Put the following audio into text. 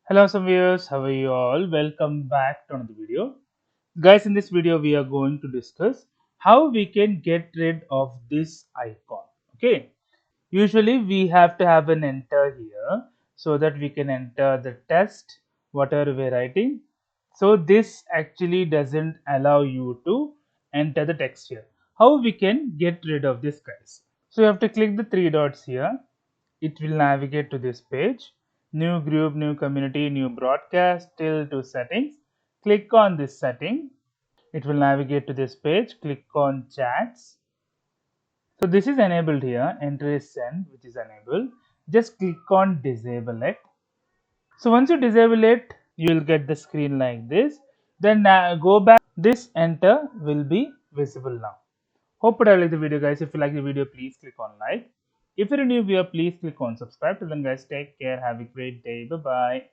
Hello some viewers, how are you all? Welcome back to another video. Guys, in this video we are going to discuss how we can get rid of this icon. Okay, usually we have to have an enter here so that we can enter the test whatever we're writing. So this actually doesn't allow you to enter the text here. How we can get rid of this, guys? So you have to click the three dots here. It will navigate to this page. New group, new community, new broadcast, till to settings. Click on this setting. It will navigate to this page. Click on chats. So this is enabled here. Enter is send, which is enabled. Just click on disable it. So once you disable it, you will get the screen like this. Then go back. This enter will be visible now. Hope you like the video, guys. If you like the video, please click on like. If you're a new viewer, please click on subscribe. Till then, guys, take care. Have a great day. Bye bye.